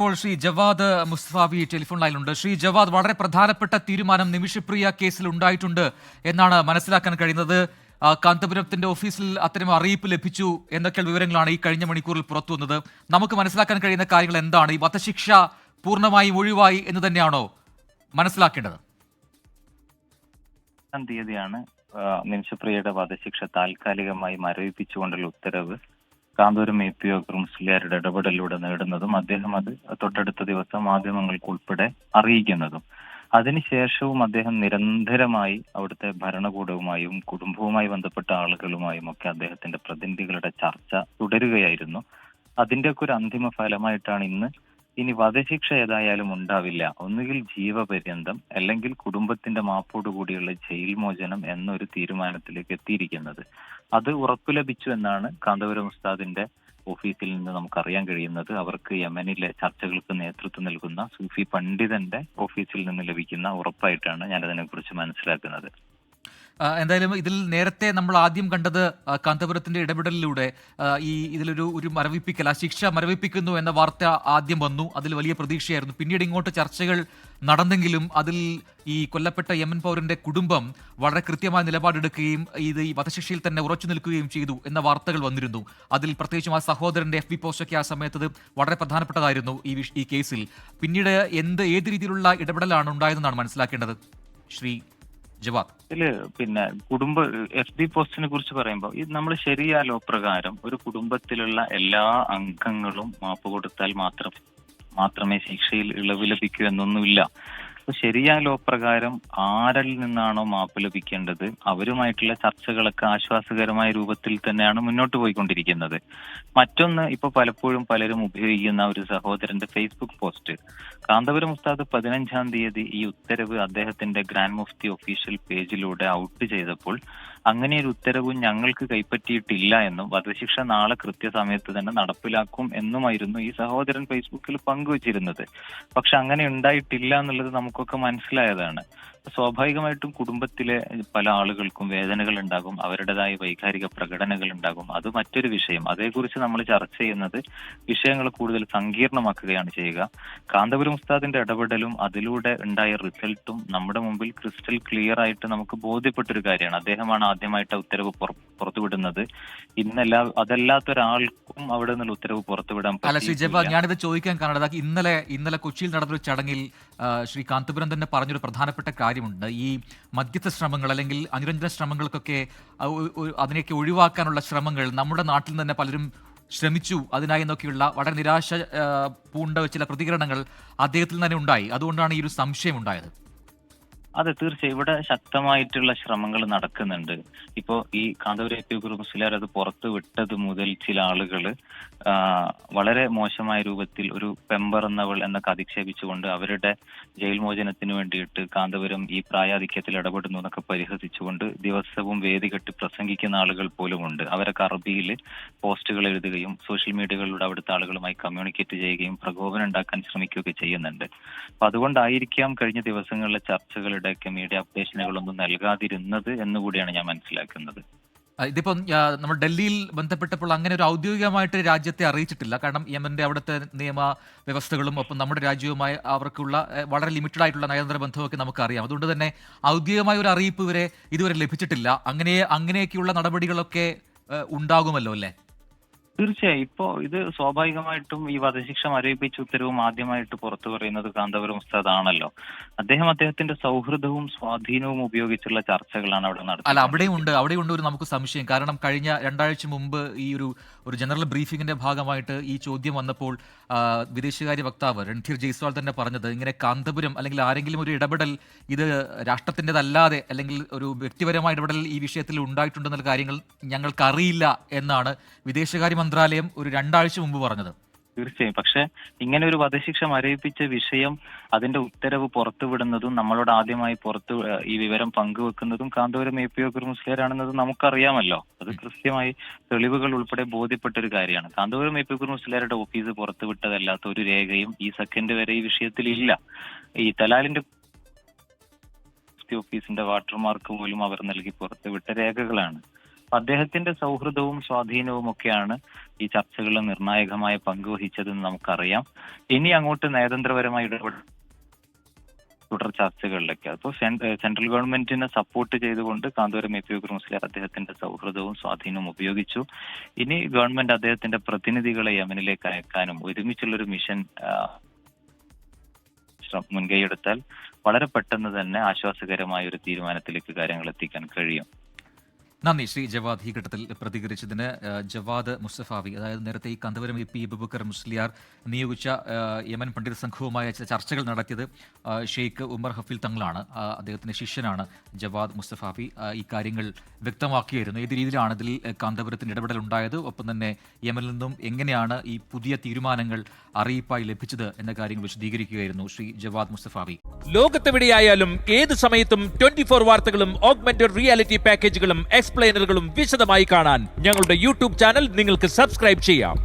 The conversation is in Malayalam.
ഇപ്പോൾ ശ്രീ ജവാദ് മുസ്തഫാവി ടെലിഫോൺ ലൈനിലുണ്ട്. ശ്രീ ജവാദ്, വളരെ പ്രധാനപ്പെട്ട തീരുമാനം നിമിഷപ്രിയ കേസിൽ ഉണ്ടായിട്ടുണ്ട് എന്നാണ് മനസ്സിലാക്കാൻ കഴിയുന്നത്. കാന്തപുരത്തിന്റെ ഓഫീസിൽ അത്തരം അറിയിപ്പ് ലഭിച്ചു എന്നൊക്കെ വിവരങ്ങളാണ് ഈ കഴിഞ്ഞ മണിക്കൂറിൽ പുറത്തു വന്നത്. നമുക്ക് മനസ്സിലാക്കാൻ കഴിയുന്ന കാര്യങ്ങൾ എന്താണ്? ഈ വധശിക്ഷ പൂർണ്ണമായും ഒഴിവായി എന്ന് തന്നെയാണോ മനസ്സിലാക്കേണ്ടത്? തീയതിയാണ് നിമിഷപ്രിയയുടെ വധശിക്ഷ താൽക്കാലികമായി മരവിപ്പിച്ചുകൊണ്ടുള്ള ഉത്തരവ് കാന്തപുരം APO മുസ്ലിയാരുടെ ഇടപെടലിലൂടെ നേടുന്നതും അദ്ദേഹം അത് തൊട്ടടുത്ത ദിവസം മാധ്യമങ്ങൾക്ക് ഉൾപ്പെടെ അറിയിക്കുന്നതും. അതിനുശേഷവും അദ്ദേഹം നിരന്തരമായി അവിടുത്തെ ഭരണകൂടവുമായും കുടുംബവുമായി ബന്ധപ്പെട്ട ആളുകളുമായും ഒക്കെ അദ്ദേഹത്തിന്റെ പ്രതിനിധികളുടെ ചർച്ച തുടരുകയായിരുന്നു. അതിന്റെയൊക്കെ ഒരു അന്തിമ ഫലമായിട്ടാണ് ഇനി വധശിക്ഷ ഏതായാലും ഉണ്ടാവില്ല, ഒന്നുകിൽ ജീവപര്യന്തം അല്ലെങ്കിൽ കുടുംബത്തിന്റെ മാപ്പോടുകൂടിയുള്ള ജയിൽ മോചനം എന്നൊരു തീരുമാനത്തിലേക്ക് എത്തിയിരിക്കുന്നത്. അത് ഉറപ്പു ലഭിച്ചു എന്നാണ് കാന്തപുരം ഉസ്താദിന്റെ ഓഫീസിൽ നിന്ന് നമുക്കറിയാൻ കഴിയുന്നത്. അവർക്ക് യമനിലെ ചർച്ചകൾക്ക് നേതൃത്വം നൽകുന്ന സൂഫി പണ്ഡിതന്റെ ഓഫീസിൽ നിന്ന് ലഭിക്കുന്ന ഉറപ്പായിട്ടാണ് ഞാനതിനെ കുറിച്ച് മനസ്സിലാക്കുന്നത്. എന്തായാലും ഇതിൽ നേരത്തെ നമ്മൾ ആദ്യം കണ്ടത് കാന്തപുരത്തിന്റെ ഇടപെടലിലൂടെ ഇതിലൊരു മരവിപ്പിക്കൽ, ആ ശിക്ഷ മരവിപ്പിക്കുന്നു എന്ന വാർത്ത ആദ്യം വന്നു. അതിൽ വലിയ പ്രതീക്ഷയായിരുന്നു. പിന്നീട് ഇങ്ങോട്ട് ചർച്ചകൾ നടന്നെങ്കിലും അതിൽ ഈ കൊല്ലപ്പെട്ട യമൻ പൗരന്റെ കുടുംബം വളരെ കൃത്യമായ നിലപാടെടുക്കുകയും ഈ വധശിക്ഷയിൽ തന്നെ ഉറച്ചു നിൽക്കുകയും ചെയ്തു എന്ന വാർത്തകൾ വന്നിരുന്നു. അതിൽ പ്രത്യേകിച്ചും ആ സഹോദരന്റെ FB പോസ്റ്റൊക്കെ ആ സമയത്ത് വളരെ പ്രധാനപ്പെട്ടതായിരുന്നു ഈ കേസിൽ. പിന്നീട് ഏത് രീതിയിലുള്ള ഇടപെടലാണ് ഉണ്ടായതെന്നാണ് മനസ്സിലാക്കേണ്ടത് ശ്രീ ജവാദ്? ഇതില് കുടുംബ FB പോസ്റ്റിനെ കുറിച്ച് പറയുമ്പോൾ നമ്മൾ ശരിയാ ലോ പ്രകാരം ഒരു കുടുംബത്തിലുള്ള എല്ലാ അംഗങ്ങളും മാപ്പ് കൊടുത്താൽ മാത്രമേ ശിക്ഷയിൽ ഇളവ് ലഭിക്കൂ എന്നൊന്നുമില്ല. ശരിയായ ലോ പ്രകാരം ആരിൽ നിന്നാണോ മാപ്പ് ലഭിക്കേണ്ടത് അവരുമായിട്ടുള്ള ചർച്ചകളൊക്കെ ആശ്വാസകരമായ രൂപത്തിൽ തന്നെയാണ് മുന്നോട്ട് പോയിക്കൊണ്ടിരിക്കുന്നത്. മറ്റൊന്ന്, ഇപ്പൊ പലപ്പോഴും പലരും ഉപയോഗിക്കുന്ന ഒരു സഹോദരന്റെ ഫേസ്ബുക്ക് പോസ്റ്റ്, കാന്തപുരം ഉസ്താദ് 15-ാം തീയതി ഈ ഉത്തരവ് അദ്ദേഹത്തിന്റെ ഗ്രാൻഡ് മുഫ്തി ഒഫീഷ്യൽ പേജിലൂടെ ഔട്ട് ചെയ്തപ്പോൾ അങ്ങനെ ഒരു ഉത്തരവും ഞങ്ങൾക്ക് കൈപ്പറ്റിയിട്ടില്ല എന്നും വധശിക്ഷ നാളെ കൃത്യസമയത്ത് തന്നെ നടപ്പിലാക്കും എന്നുമായിരുന്നു ഈ സഹോദരൻ ഫേസ്ബുക്കിൽ പങ്കുവച്ചിരുന്നത്. പക്ഷെ അങ്ങനെ ഉണ്ടായിട്ടില്ല എന്നുള്ളത് നമുക്കൊക്കെ മനസ്സിലായതാണ്. സ്വാഭാവികമായിട്ടും കുടുംബത്തിലെ പല ആളുകൾക്കും വേദനകൾ ഉണ്ടാകും, അവരുടേതായ വൈകാരിക പ്രകടനങ്ങൾ ഉണ്ടാകും. അത് മറ്റൊരു വിഷയം. അതേക്കുറിച്ച് നമ്മൾ ചർച്ച ചെയ്യുന്നത് വിഷയങ്ങൾ കൂടുതൽ സങ്കീർണമാക്കുകയാണ് ചെയ്യുക. കാന്തപുരം ഉസ്താദിന്റെ ഇടപെടലും അതിലൂടെ ഉണ്ടായ റിസൾട്ടും നമ്മുടെ മുമ്പിൽ ക്രിസ്റ്റൽ ക്ലിയർ ആയിട്ട് നമുക്ക് ബോധ്യപ്പെട്ടൊരു കാര്യമാണ്. അദ്ദേഹമാണ് ആദ്യമായിട്ട് ഉത്തരവ് പുറത്തുവിടുന്നത്. അതല്ലാത്തൊരാൾക്കും അവിടെ നിന്നുള്ള ഉത്തരവ് പുറത്തുവിടാൻ പറ്റില്ല. ഞാനിത് ചോദിക്കാൻ കാരണം ഇന്നലെ കൊച്ചിയിൽ നടന്നൊരു ചടങ്ങിൽ ശ്രീ കാന്തപുരം തന്നെ പറഞ്ഞൊരു പ്രധാനപ്പെട്ട കാര്യമുണ്ട്. ഈ മധ്യസ്ഥ ശ്രമങ്ങൾ അല്ലെങ്കിൽ അനുരഞ്ജന ശ്രമങ്ങൾക്കൊക്കെ അതിനെയൊക്കെ ഒഴിവാക്കാനുള്ള ശ്രമങ്ങൾ നമ്മുടെ നാട്ടിൽ തന്നെ പലരും ശ്രമിച്ചു. അതിനായി എന്നൊക്കെയുള്ള വളരെ നിരാശ പൂണ്ട ചില പ്രതികരണങ്ങൾ അദ്ദേഹത്തിൽ തന്നെ ഉണ്ടായി. അതുകൊണ്ടാണ് ഈ ഒരു സംശയം ഉണ്ടായത്. അതെ, തീർച്ചയായും ഇവിടെ ശക്തമായിട്ടുള്ള ശ്രമങ്ങൾ നടക്കുന്നുണ്ട്. ഇപ്പോ ഈ കാന്തപുരം APO മുസ്ലിയാർ അത് പുറത്തു വിട്ടത് മുതൽ ചില ആളുകള് വളരെ മോശമായ രൂപത്തിൽ ഒരു പെമ്പർ എന്നവൾ എന്നൊക്കെ അധിക്ഷേപിച്ചുകൊണ്ട് അവരുടെ ജയിൽ മോചനത്തിന് വേണ്ടിയിട്ട് കാന്തപുരം ഈ പ്രായാധിക്യത്തിൽ ഇടപെടുന്നു എന്നൊക്കെ പരിഹസിച്ചുകൊണ്ട് ദിവസവും വേദി കെട്ടി പ്രസംഗിക്കുന്ന ആളുകൾ പോലും ഉണ്ട്. അവരൊക്കെ അറബിയിൽ പോസ്റ്റുകൾ എഴുതുകയും സോഷ്യൽ മീഡിയകളിലൂടെ അവിടുത്തെ ആളുകളുമായി കമ്മ്യൂണിക്കേറ്റ് ചെയ്യുകയും പ്രകോപനം ഉണ്ടാക്കാൻ ശ്രമിക്കുകയൊക്കെ ചെയ്യുന്നുണ്ട്. അപ്പൊ അതുകൊണ്ടായിരിക്കാം കഴിഞ്ഞ ദിവസങ്ങളിലെ ചർച്ചകളുടെയൊക്കെ മീഡിയ അപ്ഡേഷനുകളൊന്നും നൽകാതിരുന്നത് എന്നുകൂടിയാണ് ഞാൻ മനസ്സിലാക്കുന്നത്. ഇതിപ്പം നമ്മൾ ഡൽഹിയിൽ ബന്ധപ്പെട്ടപ്പോൾ അങ്ങനെ ഒരു ഔദ്യോഗികമായിട്ട് രാജ്യത്തെ അറിയിച്ചിട്ടില്ല. കാരണം യമന്റെ അവിടുത്തെ നിയമ വ്യവസ്ഥകളും ഒപ്പം നമ്മുടെ രാജ്യവുമായി അവർക്കുള്ള വളരെ ലിമിറ്റഡ് ആയിട്ടുള്ള നയതന്ത്ര ബന്ധമൊക്കെ നമുക്കറിയാം. അതുകൊണ്ട് തന്നെ ഔദ്യോഗികമായ ഒരു അറിയിപ്പ് ഇതുവരെ ലഭിച്ചിട്ടില്ല. അങ്ങനെയൊക്കെയുള്ള നടപടികളൊക്കെ ഉണ്ടാകുമല്ലോ അല്ലേ? തീർച്ചയായും. ഇപ്പോ ഇത് സ്വാഭാവികമായിട്ടും ഈ വധശിക്ഷ മരവിപ്പിച്ച ഉത്തരവും ആദ്യമായിട്ട് പുറത്തു പറയുന്നത് കാന്തപുരം ഉസ്താദ് ആണല്ലോ. അദ്ദേഹത്തിന്റെ സൗഹൃദവും സ്വാധീനവും ഉപയോഗിച്ചുള്ള ചർച്ചകളാണ് അവിടെ നടത്തുന്നത്. അല്ല, അവിടെയുണ്ട് ഒരു നമുക്ക് സംശയം. കാരണം കഴിഞ്ഞ 2 ആഴ്ച മുമ്പ് ഈ ഒരു ജനറൽ ബ്രീഫിംഗിന്റെ ഭാഗമായിട്ട് ഈ ചോദ്യം വന്നപ്പോൾ വിദേശകാര്യ വക്താവ് രൺധീർ ജയ്സ്വാൾ തന്നെ പറഞ്ഞത് ഇങ്ങനെ കാന്തപുരം അല്ലെങ്കിൽ ആരെങ്കിലും ഒരു ഇടപെടൽ ഇത് രാഷ്ട്രത്തിൻ്റെതല്ലാതെ അല്ലെങ്കിൽ ഒരു വ്യക്തിപരമായ ഇടപെടൽ ഈ വിഷയത്തിൽ ഉണ്ടായിട്ടുണ്ടെന്നുള്ള കാര്യങ്ങൾ ഞങ്ങൾക്കറിയില്ല എന്നാണ് വിദേശകാര്യ മന്ത്രാലയം ഒരു 2 ആഴ്ച മുമ്പ് പറഞ്ഞത്. തീർച്ചയായും. പക്ഷെ ഇങ്ങനെ ഒരു വധശിക്ഷ മരവിപ്പിച്ച വിഷയം അതിന്റെ ഉത്തരവ് പുറത്തുവിടുന്നതും നമ്മളോട് ആദ്യമായി ഈ വിവരം പങ്കുവെക്കുന്നതും കാന്തപുരം APO മുസ്ലിയാരാണെന്നത് നമുക്കറിയാമല്ലോ. അത് കൃത്യമായി തെളിവുകൾ ഉൾപ്പെടെ ബോധ്യപ്പെട്ട ഒരു കാര്യമാണ്. കാന്തപുരം APO മുസ്ലിയാരുടെ ഓഫീസ് പുറത്തുവിട്ടതല്ലാത്ത ഒരു രേഖയും ഈ സെക്കൻഡ് വരെ ഈ വിഷയത്തിൽ ഇല്ല. ഈ തലാലിന്റെ ഓഫീസിന്റെ വാട്ടർമാർക്ക് പോലും അവർ നൽകി പുറത്തുവിട്ട രേഖകളാണ്. അദ്ദേഹത്തിന്റെ സൗഹൃദവും സ്വാധീനവും ഒക്കെയാണ് ഈ ചർച്ചകളിൽ നിർണായകമായ പങ്കുവഹിച്ചതെന്ന് നമുക്കറിയാം. ഇനി അങ്ങോട്ട് നയതന്ത്രപരമായി തുടർ ചർച്ചകളിലേക്ക് അപ്പോൾ സെൻട്രൽ ഗവൺമെന്റിനെ സപ്പോർട്ട് ചെയ്തുകൊണ്ട് കാന്തപുരം എ പി ബക്കർ മുസ്ലിയാർ അദ്ദേഹത്തിന്റെ സൗഹൃദവും സ്വാധീനവും ഉപയോഗിച്ചു. ഇനി ഗവൺമെന്റ് അദ്ദേഹത്തിന്റെ പ്രതിനിധികളെ യമനിലേക്ക് അയക്കാനും ഒരുമിച്ചുള്ളൊരു മിഷൻ മുൻകൈയെടുത്താൽ വളരെ പെട്ടെന്ന് തന്നെ ആശ്വാസകരമായ ഒരു തീരുമാനത്തിലേക്ക് കാര്യങ്ങൾ എത്തിക്കാൻ കഴിയും. നന്ദി ശ്രീ ജവാദ് ഈ ഘട്ടത്തിൽ പ്രതികരിച്ചതിന്. ജവാദ് മുസ്തഫാവി, അതായത് നേരത്തെ ഈ കാന്തപുരം എ പി അബൂബക്കർ മുസ്ലിയാർ നിയോഗിച്ച യമൻ പണ്ഡിത സംഘവുമായ ചില ചർച്ചകൾ നടത്തിയത് ഷെയ്ഖ് ഉമർ ഹഫീൽ തങ്ങളാണ്. അദ്ദേഹത്തിന്റെ ശിഷ്യനാണ് ജവാദ് മുസ്തഫാവി. ഈ കാര്യങ്ങൾ വ്യക്തമാക്കിയായിരുന്നു. ഏത് രീതിയിലാണ് ഇതിൽ കാന്തപുരത്തിന്റെ ഇടപെടൽ ഉണ്ടായത്, ഒപ്പം തന്നെ യമനിൽ നിന്നും എങ്ങനെയാണ് ഈ പുതിയ തീരുമാനങ്ങൾ അറിയിപ്പായി ലഭിച്ചത് എന്ന കാര്യങ്ങൾ വിശദീകരിക്കുകയായിരുന്നു ശ്രീ ജവാദ് മുസ്തഫാവി. ലോകത്തെവിടെയായാലും ഏത് സമയത്തും 24 വാർത്തകളും ഓഗ്മെന്റഡ് റിയാലിറ്റി പാക്കേജുകളും എക്സ്പ്ലെയിനറുകളും വിശദമായി കാണാൻ ഞങ്ങളുടെ യൂട്യൂബ് ചാനൽ നിങ്ങൾക്ക് സബ്സ്ക്രൈബ് ചെയ്യാം.